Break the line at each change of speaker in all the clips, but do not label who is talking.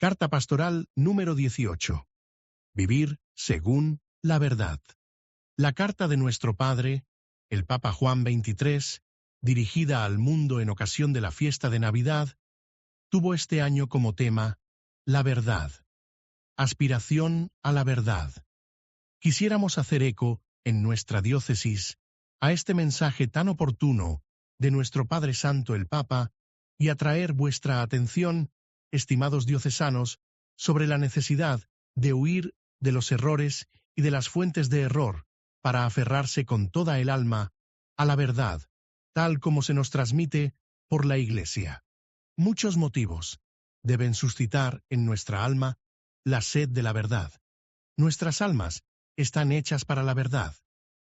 Carta pastoral número 18. Vivir según la verdad. La carta de nuestro Padre, el Papa Juan XXIII, dirigida al mundo en ocasión de la fiesta de Navidad, tuvo este año como tema la verdad. Aspiración a la verdad. Quisiéramos hacer eco, en nuestra diócesis, a este mensaje tan oportuno de nuestro Padre Santo el Papa y atraer vuestra atención, estimados diocesanos, sobre la necesidad de huir de los errores y de las fuentes de error para aferrarse con toda el alma a la verdad, tal como se nos transmite por la Iglesia. Muchos motivos deben suscitar en nuestra alma la sed de la verdad. Nuestras almas están hechas para la verdad.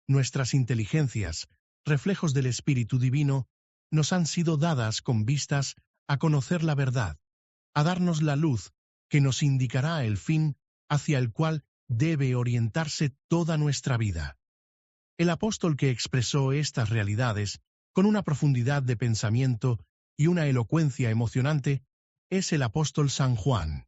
Nuestras inteligencias, reflejos del Espíritu Divino, nos han sido dadas con vistas a conocer la verdad, a darnos la luz que nos indicará el fin hacia el cual debe orientarse toda nuestra vida. El apóstol que expresó estas realidades con una profundidad de pensamiento y una elocuencia emocionante es el apóstol San Juan.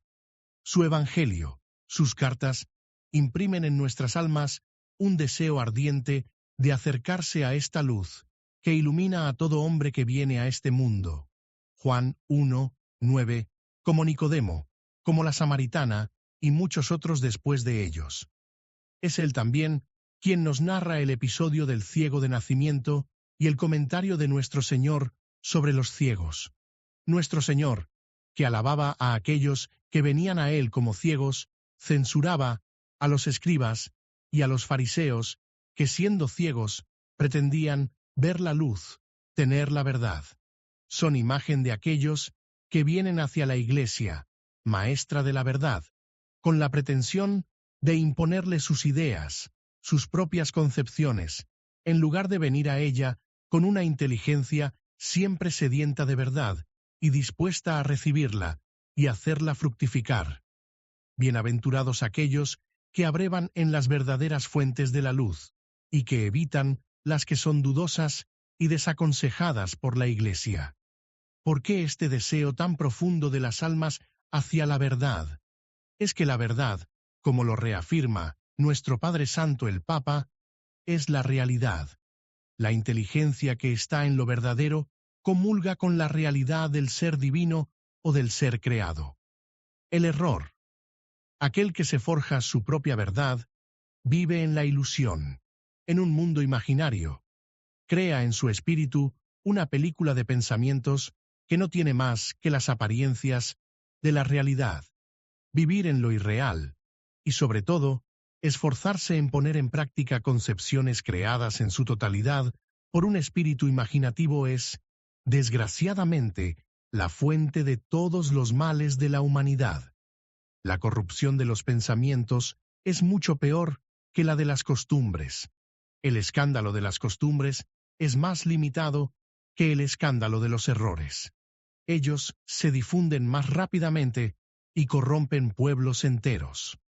Su evangelio, sus cartas, imprimen en nuestras almas un deseo ardiente de acercarse a esta luz que ilumina a todo hombre que viene a este mundo. Juan 1, 9, como Nicodemo, como la samaritana y muchos otros después de ellos. Es él también quien nos narra el episodio del ciego de nacimiento y el comentario de nuestro Señor sobre los ciegos. Nuestro Señor, que alababa a aquellos que venían a él como ciegos, censuraba a los escribas y a los fariseos que, siendo ciegos, pretendían ver la luz, tener la verdad. Son imagen de aquellos que vienen hacia la Iglesia, maestra de la verdad, con la pretensión de imponerle sus ideas, sus propias concepciones, en lugar de venir a ella con una inteligencia siempre sedienta de verdad y dispuesta a recibirla y hacerla fructificar. Bienaventurados aquellos que abrevan en las verdaderas fuentes de la luz y que evitan las que son dudosas y desaconsejadas por la Iglesia. ¿Por qué este deseo tan profundo de las almas hacia la verdad? Es que la verdad, como lo reafirma nuestro Padre Santo el Papa, es la realidad. La inteligencia que está en lo verdadero comulga con la realidad del ser divino o del ser creado. El error, aquel que se forja su propia verdad, vive en la ilusión, en un mundo imaginario. Crea en su espíritu una película de pensamientos que no tiene más que las apariencias de la realidad. Vivir en lo irreal y, sobre todo, esforzarse en poner en práctica concepciones creadas en su totalidad por un espíritu imaginativo es, desgraciadamente, la fuente de todos los males de la humanidad. La corrupción de los pensamientos es mucho peor que la de las costumbres. El escándalo de las costumbres es más limitado que el escándalo de los errores. Ellos se difunden más rápidamente y corrompen pueblos enteros.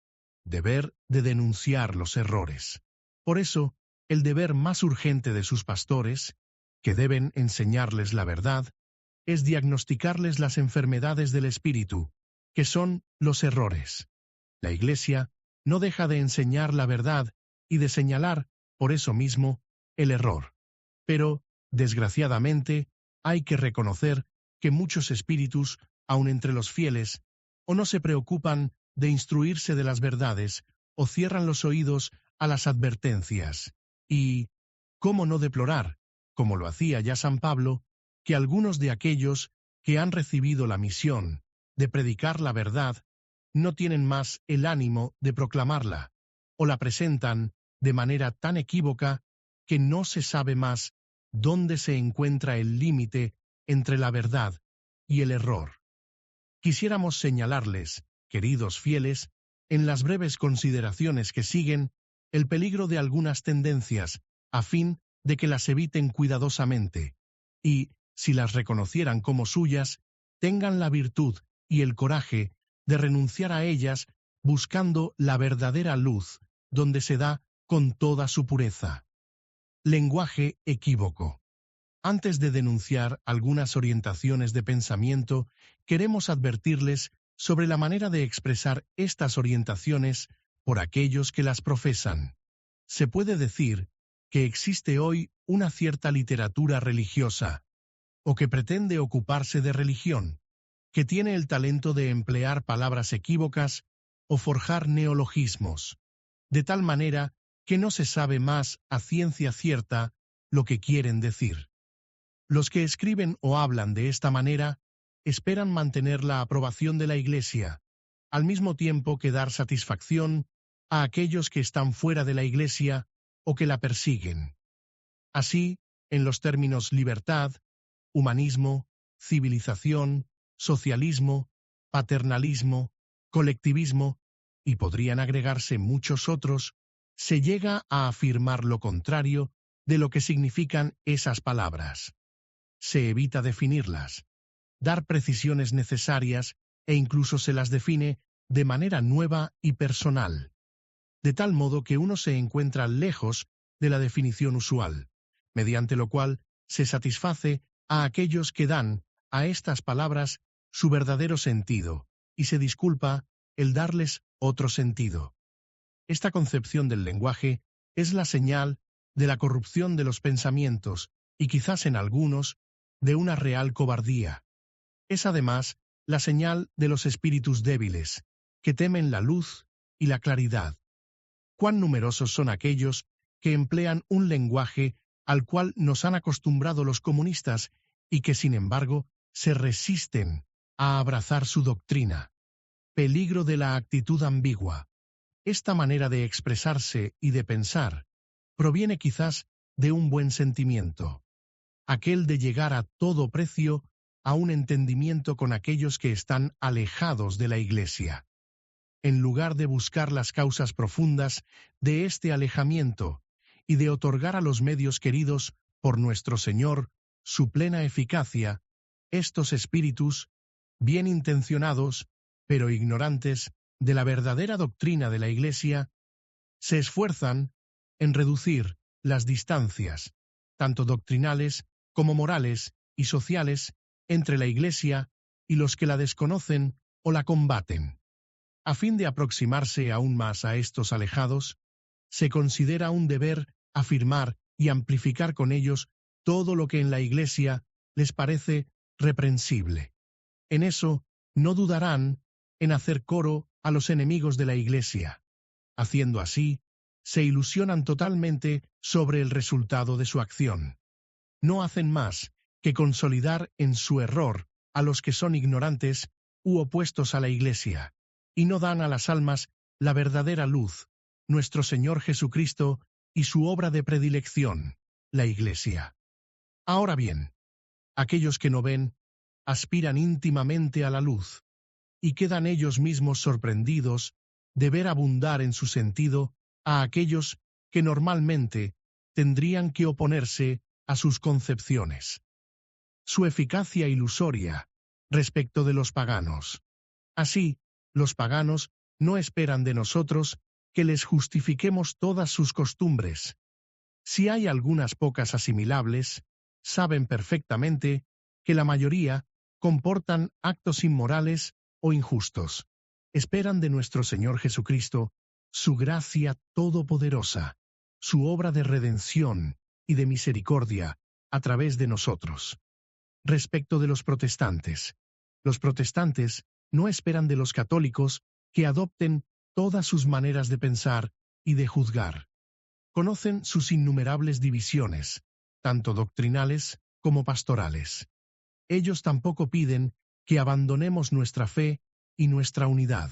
Deber de denunciar los errores. Por eso, el deber más urgente de sus pastores, que deben enseñarles la verdad, es diagnosticarles las enfermedades del espíritu, que son los errores. La Iglesia no deja de enseñar la verdad y de señalar, por eso mismo, el error. Pero, desgraciadamente, hay que reconocer que muchos espíritus, aun entre los fieles, o no se preocupan de instruirse de las verdades, o cierran los oídos a las advertencias. Y, ¿cómo no deplorar, como lo hacía ya San Pablo, que algunos de aquellos que han recibido la misión de predicar la verdad no tienen más el ánimo de proclamarla, o la presentan de manera tan equívoca que no se sabe más dónde se encuentra el límite entre la verdad y el error? Quisiéramos señalarles, queridos fieles, en las breves consideraciones que siguen, el peligro de algunas tendencias, a fin de que las eviten cuidadosamente, y, si las reconocieran como suyas, tengan la virtud y el coraje de renunciar a ellas buscando la verdadera luz, donde se da con toda su pureza. Lenguaje equívoco. Antes de denunciar algunas orientaciones de pensamiento, queremos advertirles sobre la manera de expresar estas orientaciones por aquellos que las profesan. Se puede decir que existe hoy una cierta literatura religiosa, o que pretende ocuparse de religión, que tiene el talento de emplear palabras equívocas o forjar neologismos, de tal manera que no se sabe más a ciencia cierta lo que quieren decir. Los que escriben o hablan de esta manera esperan mantener la aprobación de la Iglesia, al mismo tiempo que dar satisfacción a aquellos que están fuera de la Iglesia o que la persiguen. Así, en los términos libertad, humanismo, civilización, socialismo, paternalismo, colectivismo, y podrían agregarse muchos otros, se llega a afirmar lo contrario de lo que significan esas palabras. Se evita definirlas, dar precisiones necesarias e incluso se las define de manera nueva y personal, de tal modo que uno se encuentra lejos de la definición usual, mediante lo cual se satisface a aquellos que dan a estas palabras su verdadero sentido y se disculpa el darles otro sentido. Esta concepción del lenguaje es la señal de la corrupción de los pensamientos y quizás en algunos de una real cobardía. Es además la señal de los espíritus débiles, que temen la luz y la claridad. Cuán numerosos son aquellos que emplean un lenguaje al cual nos han acostumbrado los comunistas y que, sin embargo, se resisten a abrazar su doctrina. Peligro de la actitud ambigua. Esta manera de expresarse y de pensar proviene quizás de un buen sentimiento, aquel de llegar a todo precio a un entendimiento con aquellos que están alejados de la Iglesia. En lugar de buscar las causas profundas de este alejamiento y de otorgar a los medios queridos por nuestro Señor su plena eficacia, estos espíritus, bien intencionados, pero ignorantes de la verdadera doctrina de la Iglesia, se esfuerzan en reducir las distancias, tanto doctrinales como morales y sociales, entre la Iglesia y los que la desconocen o la combaten. A fin de aproximarse aún más a estos alejados, se considera un deber afirmar y amplificar con ellos todo lo que en la Iglesia les parece reprensible. En eso no dudarán en hacer coro a los enemigos de la Iglesia. Haciendo así, se ilusionan totalmente sobre el resultado de su acción. No hacen más que consolidar en su error a los que son ignorantes u opuestos a la Iglesia, y no dan a las almas la verdadera luz, nuestro Señor Jesucristo y su obra de predilección, la Iglesia. Ahora bien, aquellos que no ven aspiran íntimamente a la luz, y quedan ellos mismos sorprendidos de ver abundar en su sentido a aquellos que normalmente tendrían que oponerse a sus concepciones. Su eficacia ilusoria respecto de los paganos. Así, los paganos no esperan de nosotros que les justifiquemos todas sus costumbres. Si hay algunas pocas asimilables, saben perfectamente que la mayoría comportan actos inmorales o injustos. Esperan de nuestro Señor Jesucristo su gracia todopoderosa, su obra de redención y de misericordia a través de nosotros. Respecto de los protestantes no esperan de los católicos que adopten todas sus maneras de pensar y de juzgar. Conocen sus innumerables divisiones, tanto doctrinales como pastorales. Ellos tampoco piden que abandonemos nuestra fe y nuestra unidad.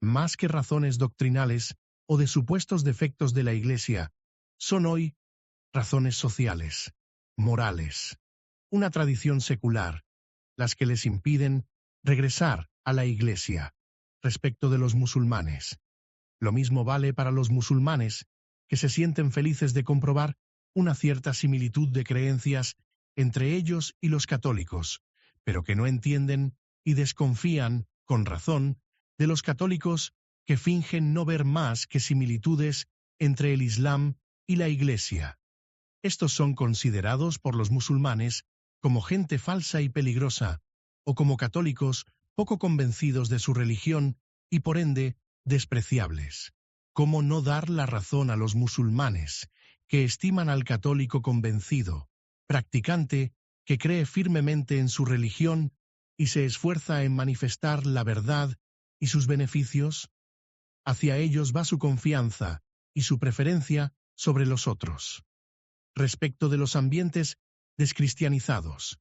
Más que razones doctrinales o de supuestos defectos de la Iglesia, son hoy razones sociales, morales, una tradición secular, las que les impiden regresar a la Iglesia. Respecto de los musulmanes, lo mismo vale para los musulmanes, que se sienten felices de comprobar una cierta similitud de creencias entre ellos y los católicos, pero que no entienden y desconfían, con razón, de los católicos que fingen no ver más que similitudes entre el Islam y la Iglesia. Estos son considerados por los musulmanes como gente falsa y peligrosa, o como católicos poco convencidos de su religión y por ende despreciables. ¿Cómo no dar la razón a los musulmanes, que estiman al católico convencido, practicante, que cree firmemente en su religión y se esfuerza en manifestar la verdad y sus beneficios? Hacia ellos va su confianza y su preferencia sobre los otros. Respecto de los ambientes descristianizados,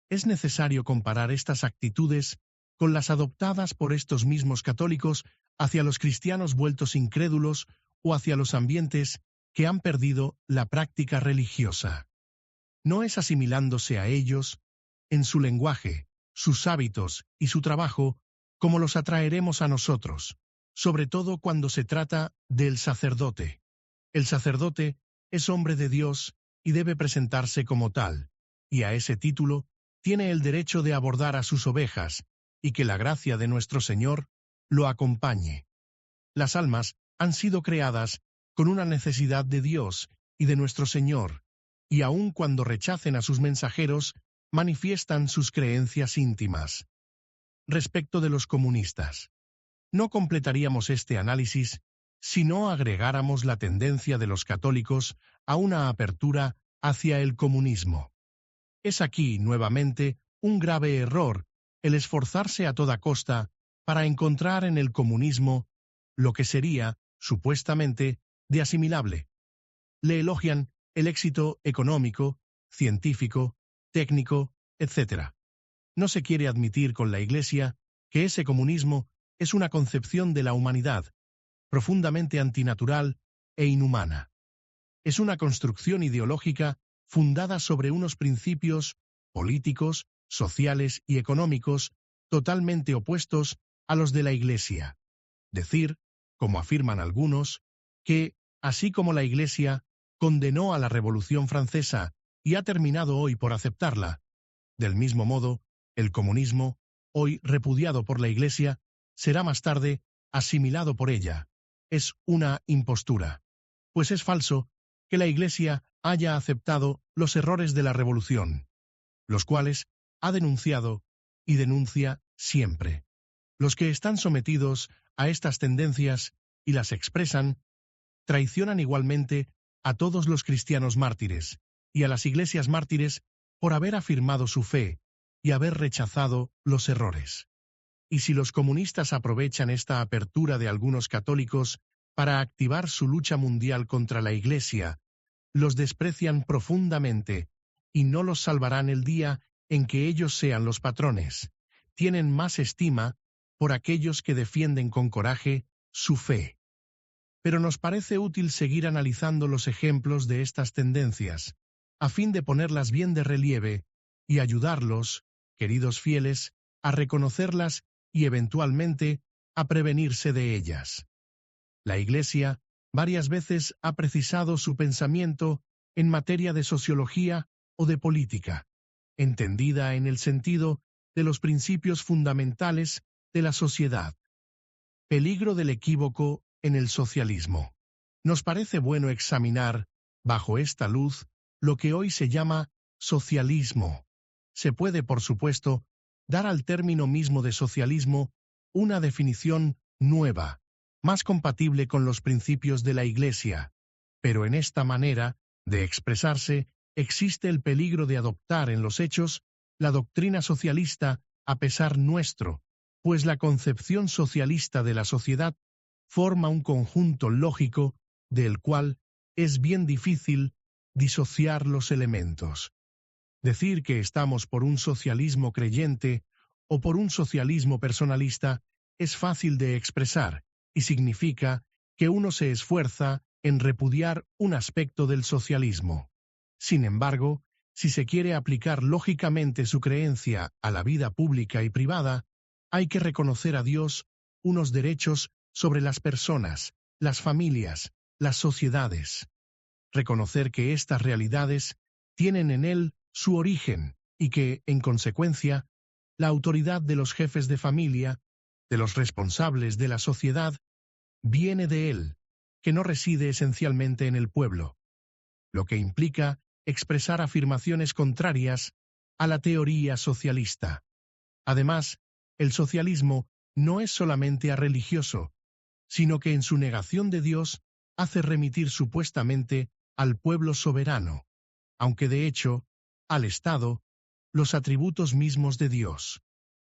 es necesario comparar estas actitudes con las adoptadas por estos mismos católicos hacia los cristianos vueltos incrédulos o hacia los ambientes que han perdido la práctica religiosa. No es asimilándose a ellos, en su lenguaje, sus hábitos y su trabajo, como los atraeremos a nosotros, sobre todo cuando se trata del sacerdote. El sacerdote es hombre de Dios y debe presentarse como tal, y a ese título tiene el derecho de abordar a sus ovejas, y que la gracia de nuestro Señor lo acompañe. Las almas han sido creadas con una necesidad de Dios y de nuestro Señor, y aun cuando rechacen a sus mensajeros, manifiestan sus creencias íntimas. Respecto de los comunistas, no completaríamos este análisis si no agregáramos la tendencia de los católicos a una apertura hacia el comunismo. Es aquí, nuevamente, un grave error el esforzarse a toda costa para encontrar en el comunismo lo que sería, supuestamente, de asimilable. Le elogian el éxito económico, científico, técnico, etc. No se quiere admitir con la Iglesia que ese comunismo es una concepción de la humanidad, profundamente antinatural e inhumana. Es una construcción ideológica fundada sobre unos principios políticos, sociales y económicos totalmente opuestos a los de la Iglesia. Decir, como afirman algunos, que, así como la Iglesia condenó a la Revolución Francesa y ha terminado hoy por aceptarla, del mismo modo, el comunismo, hoy repudiado por la Iglesia, será más tarde asimilado por ella. Es una impostura, pues es falso que la Iglesia haya aceptado los errores de la Revolución, los cuales ha denunciado y denuncia siempre. Los que están sometidos a estas tendencias y las expresan, traicionan igualmente a todos los cristianos mártires y a las iglesias mártires por haber afirmado su fe y haber rechazado los errores. Y si los comunistas aprovechan esta apertura de algunos católicos para activar su lucha mundial contra la Iglesia, los desprecian profundamente y no los salvarán el día en que ellos sean los patrones. Tienen más estima por aquellos que defienden con coraje su fe. Pero nos parece útil seguir analizando los ejemplos de estas tendencias, a fin de ponerlas bien de relieve y ayudarlos, queridos fieles, a reconocerlas y eventualmente a prevenirse de ellas. La Iglesia varias veces ha precisado su pensamiento en materia de sociología o de política, entendida en el sentido de los principios fundamentales de la sociedad. Peligro del equívoco en el socialismo. Nos parece bueno examinar, bajo esta luz, lo que hoy se llama socialismo. Se puede, por supuesto, dar al término mismo de socialismo una definición nueva, más compatible con los principios de la Iglesia, pero en esta manera de expresarse existe el peligro de adoptar en los hechos la doctrina socialista a pesar nuestro, pues la concepción socialista de la sociedad forma un conjunto lógico del cual es bien difícil disociar los elementos. Decir que estamos por un socialismo creyente o por un socialismo personalista es fácil de expresar y significa que uno se esfuerza en repudiar un aspecto del socialismo. Sin embargo, si se quiere aplicar lógicamente su creencia a la vida pública y privada, hay que reconocer a Dios unos derechos sobre las personas, las familias, las sociedades. Reconocer que estas realidades tienen en Él su origen y que, en consecuencia, la autoridad de los jefes de familia, de los responsables de la sociedad, viene de Él, que no reside esencialmente en el pueblo, lo que implica expresar afirmaciones contrarias a la teoría socialista. Además, El socialismo no es solamente religioso, sino que en su negación de Dios hace remitir supuestamente al pueblo soberano, aunque de hecho, al Estado, los atributos mismos de Dios.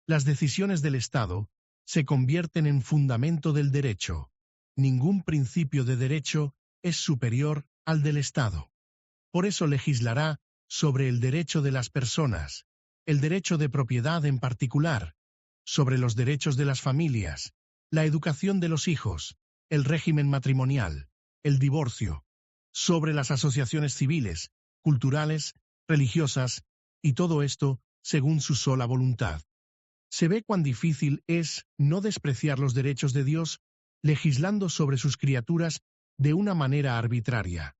Las decisiones del Estado se convierten en fundamento del derecho. Ningún principio de derecho es superior al del Estado. Por eso legislará sobre el derecho de las personas, el derecho de propiedad en particular, sobre los derechos de las familias, la educación de los hijos, el régimen matrimonial, el divorcio, sobre las asociaciones civiles, culturales, religiosas, y todo esto según su sola voluntad. Se ve cuán difícil es no despreciar los derechos de Dios legislando sobre sus criaturas de una manera arbitraria.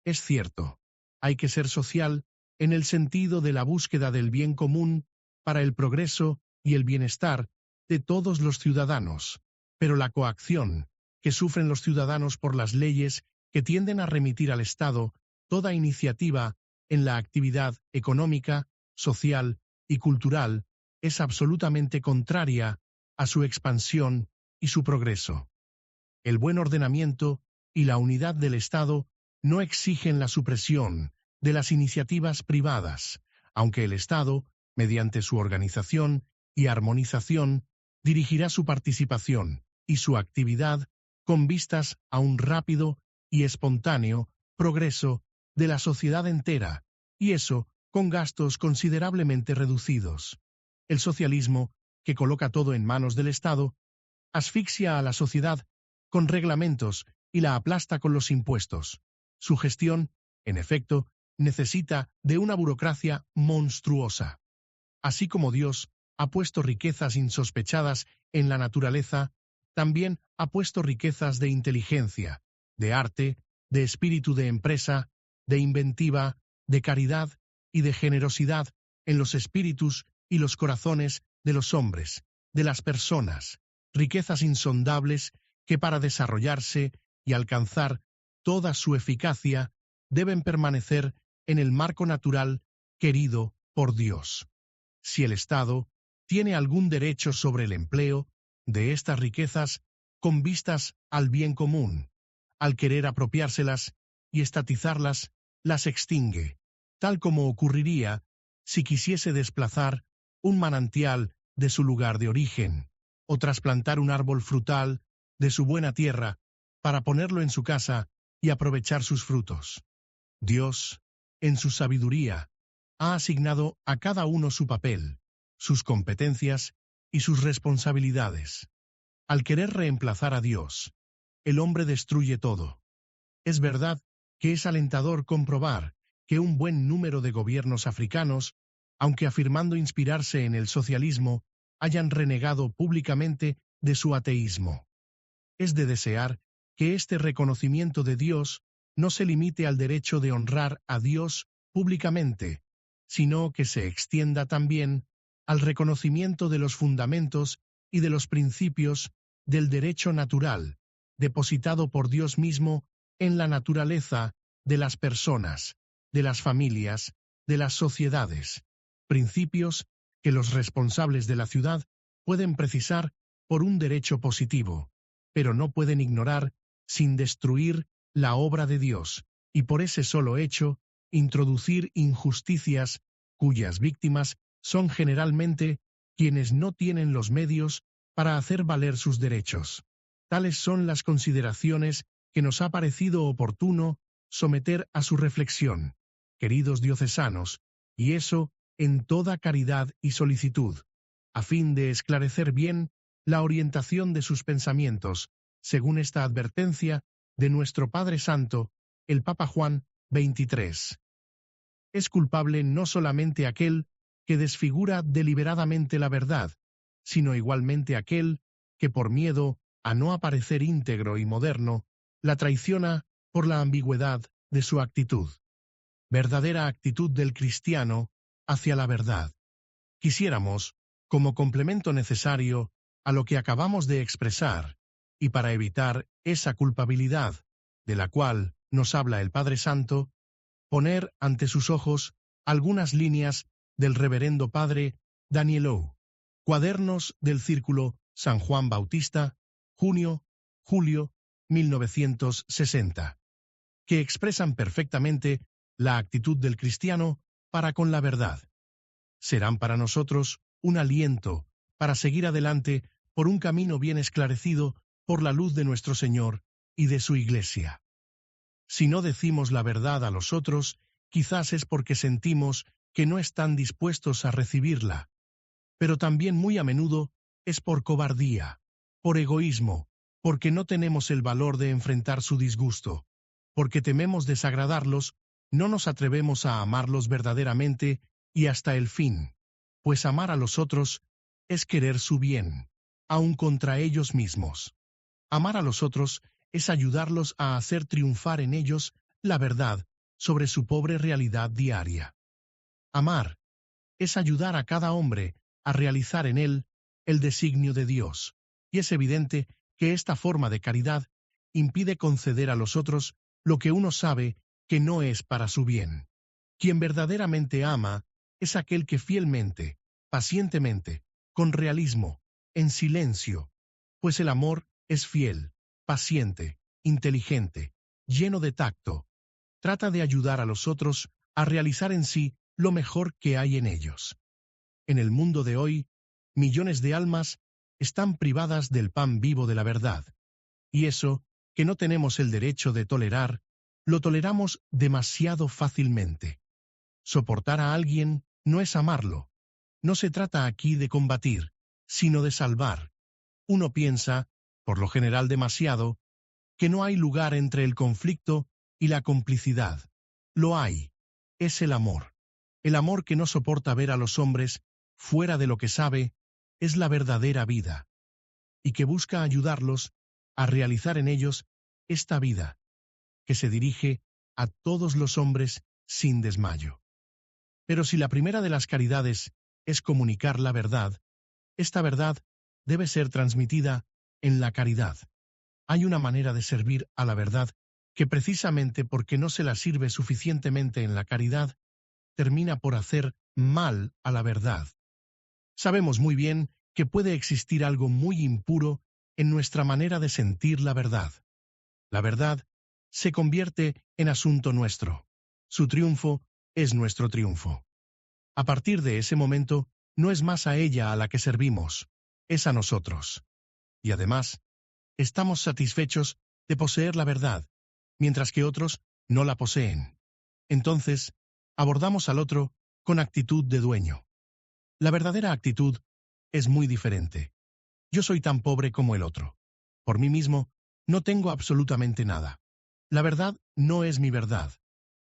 Es cierto, hay que ser social en el sentido de la búsqueda del bien común para el progreso y el bienestar de todos los ciudadanos, pero la coacción que sufren los ciudadanos por las leyes que tienden a remitir al Estado toda iniciativa en la actividad económica, social y cultural es absolutamente contraria a su expansión y su progreso. El buen ordenamiento y la unidad del Estado no exigen la supresión de las iniciativas privadas, aunque el Estado, mediante su organización y armonización, dirigirá su participación y su actividad con vistas a un rápido y espontáneo progreso de la sociedad entera, y eso con gastos considerablemente reducidos. El socialismo, que coloca todo en manos del Estado, asfixia a la sociedad con reglamentos y la aplasta con los impuestos. Su gestión, en efecto, necesita de una burocracia monstruosa. Así como Dios ha puesto riquezas insospechadas en la naturaleza, también ha puesto riquezas de inteligencia, de arte, de espíritu de empresa, de inventiva, de caridad y de generosidad en los espíritus y los corazones de los hombres, de las personas, riquezas insondables que para desarrollarse y alcanzar toda su eficacia deben permanecer en el marco natural querido por Dios. Si el Estado tiene algún derecho sobre el empleo de estas riquezas con vistas al bien común, al querer apropiárselas y estatizarlas, las extingue, tal como ocurriría si quisiese desplazar un manantial de su lugar de origen, o trasplantar un árbol frutal de su buena tierra para ponerlo en su casa y aprovechar sus frutos. Dios, en su sabiduría, ha asignado a cada uno su papel, sus competencias y sus responsabilidades. Al querer reemplazar a Dios, el hombre destruye todo. Es verdad que es alentador comprobar que un buen número de gobiernos africanos, aunque afirmando inspirarse en el socialismo, hayan renegado públicamente de su ateísmo. Es de desear que este reconocimiento de Dios no se limite al derecho de honrar a Dios públicamente, sino que se extienda también al reconocimiento de los fundamentos y de los principios del derecho natural, depositado por Dios mismo en la naturaleza de las personas, de las familias, de las sociedades, principios que los responsables de la ciudad pueden precisar por un derecho positivo, pero no pueden ignorar sin destruir la obra de Dios, y por ese solo hecho, introducir injusticias cuyas víctimas son generalmente quienes no tienen los medios para hacer valer sus derechos. Tales son las consideraciones que nos ha parecido oportuno someter a su reflexión, queridos diocesanos, y eso en toda caridad y solicitud, a fin de esclarecer bien la orientación de sus pensamientos, según esta advertencia de nuestro Padre Santo, el Papa Juan XXIII. Es culpable no solamente aquel que desfigura deliberadamente la verdad, sino igualmente aquel que por miedo a no aparecer íntegro y moderno, la traiciona por la ambigüedad de su actitud. Verdadera actitud del cristiano hacia la verdad. Quisiéramos, como complemento necesario a lo que acabamos de expresar, y para evitar esa culpabilidad de la cual nos habla el Padre Santo, poner ante sus ojos algunas líneas del reverendo Padre Danielou, Cuadernos del Círculo San Juan Bautista, junio-julio 1960, que expresan perfectamente la actitud del cristiano para con la verdad. Serán para nosotros un aliento para seguir adelante por un camino bien esclarecido por la luz de nuestro Señor y de su Iglesia. Si no decimos la verdad a los otros, quizás es porque sentimos que no están dispuestos a recibirla, pero también muy a menudo es por cobardía, por egoísmo, porque no tenemos el valor de enfrentar su disgusto, porque tememos desagradarlos, no nos atrevemos a amarlos verdaderamente y hasta el fin, pues amar a los otros es querer su bien, aun contra ellos mismos. Amar a los otros es ayudarlos a hacer triunfar en ellos la verdad sobre su pobre realidad diaria. Amar es ayudar a cada hombre a realizar en él el designio de Dios, y es evidente que esta forma de caridad impide conceder a los otros lo que uno sabe que no es para su bien. Quien verdaderamente ama es aquel que fielmente, pacientemente, con realismo, en silencio, pues el amor es fiel, paciente, inteligente, lleno de tacto, trata de ayudar a los otros a realizar en sí lo mejor que hay en ellos. En el mundo de hoy, millones de almas están privadas del pan vivo de la verdad, y eso, que no tenemos el derecho de tolerar, lo toleramos demasiado fácilmente. Soportar a alguien no es amarlo. No se trata aquí de combatir, sino de salvar. Uno piensa, por lo general demasiado, que no hay lugar entre el conflicto y la complicidad. Lo hay. Es el amor. El amor que no soporta ver a los hombres fuera de lo que sabe, es la verdadera vida, y que busca ayudarlos a realizar en ellos esta vida, que se dirige a todos los hombres sin desmayo. Pero si la primera de las caridades es comunicar la verdad, esta verdad debe ser transmitida en la caridad. Hay una manera de servir a la verdad que precisamente porque no se la sirve suficientemente en la caridad, termina por hacer mal a la verdad. Sabemos muy bien que puede existir algo muy impuro en nuestra manera de sentir la verdad. La verdad se convierte en asunto nuestro. Su triunfo es nuestro triunfo. A partir de ese momento, no es más a ella a la que servimos, es a nosotros. Y además, estamos satisfechos de poseer la verdad, mientras que otros no la poseen. Entonces, abordamos al otro con actitud de dueño. La verdadera actitud es muy diferente. Yo soy tan pobre como el otro. Por mí mismo, no tengo absolutamente nada. La verdad no es mi verdad.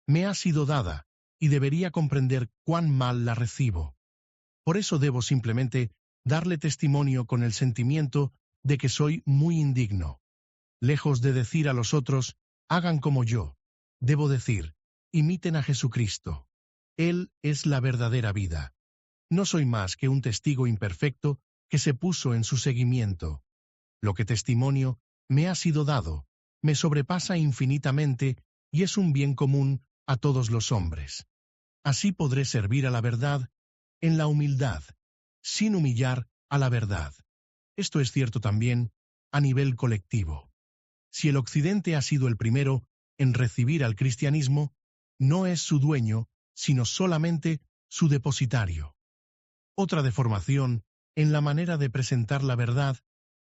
Me ha sido dada, y debería comprender cuán mal la recibo. Por eso debo simplemente darle testimonio con el sentimiento de que soy muy indigno. Lejos de decir a los otros, hagan como yo, debo decir, imiten a Jesucristo. Él es la verdadera vida. No soy más que un testigo imperfecto que se puso en su seguimiento. Lo que testimonio me ha sido dado, me sobrepasa infinitamente y es un bien común a todos los hombres. Así podré servir a la verdad en la humildad, sin humillar a la verdad. Esto es cierto también a nivel colectivo. Si el Occidente ha sido el primero en recibir al cristianismo, no es su dueño, sino solamente su depositario. Otra deformación en la manera de presentar la verdad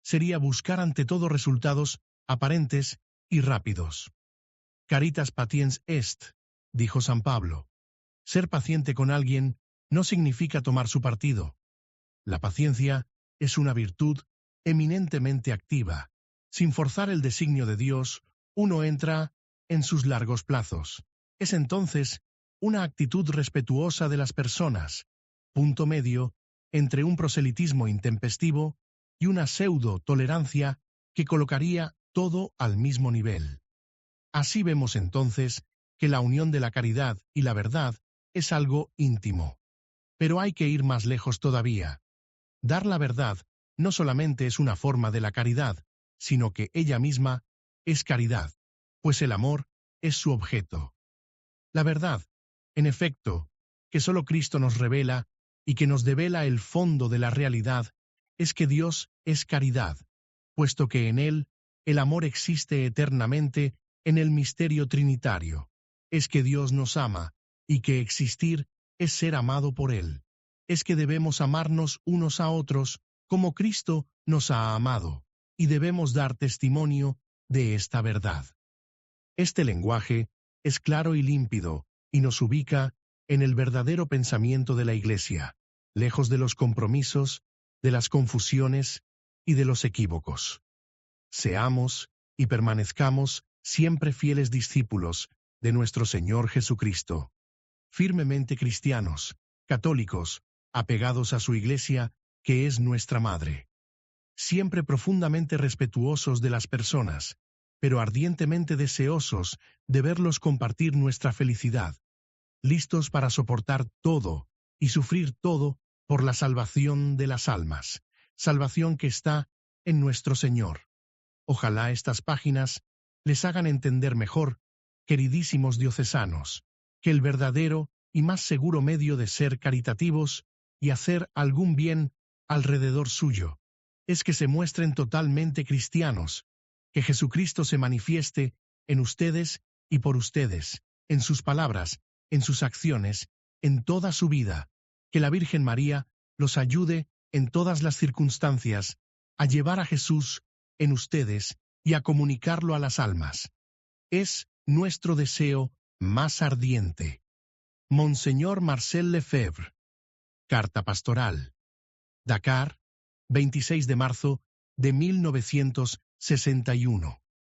sería buscar ante todo resultados aparentes y rápidos. Caritas patiens est, dijo San Pablo. Ser paciente con alguien no significa tomar su partido. La paciencia es una virtud eminentemente activa. Sin forzar el designio de Dios, uno entra en sus largos plazos. Es entonces una actitud respetuosa de las personas, punto medio entre un proselitismo intempestivo y una pseudo-tolerancia que colocaría todo al mismo nivel. Así vemos entonces que la unión de la caridad y la verdad es algo íntimo. Pero hay que ir más lejos todavía. Dar la verdad no solamente es una forma de la caridad, sino que ella misma es caridad, pues el amor es su objeto. La verdad, en efecto, que solo Cristo nos revela y que nos devela el fondo de la realidad es que Dios es caridad, puesto que en Él el amor existe eternamente en el misterio trinitario. Es que Dios nos ama, y que existir es ser amado por Él. Es que debemos amarnos unos a otros como Cristo nos ha amado, y debemos dar testimonio de esta verdad. Este lenguaje es claro y límpido, y nos ubica en el verdadero pensamiento de la Iglesia, lejos de los compromisos, de las confusiones y de los equívocos. Seamos y permanezcamos siempre fieles discípulos de nuestro Señor Jesucristo, firmemente cristianos, católicos, apegados a su Iglesia, que es nuestra Madre. Siempre profundamente respetuosos de las personas, pero ardientemente deseosos de verlos compartir nuestra felicidad, listos para soportar todo y sufrir todo por la salvación de las almas, salvación que está en nuestro Señor. Ojalá estas páginas les hagan entender mejor, queridísimos diocesanos, que el verdadero y más seguro medio de ser caritativos y hacer algún bien alrededor suyo es que se muestren totalmente cristianos, que Jesucristo se manifieste en ustedes y por ustedes, en sus palabras, en sus acciones, en toda su vida, que la Virgen María los ayude en todas las circunstancias a llevar a Jesús en ustedes y a comunicarlo a las almas. Es nuestro deseo más ardiente. Monseñor Marcel Lefebvre. Carta Pastoral. Dakar, 26 de marzo de 1961.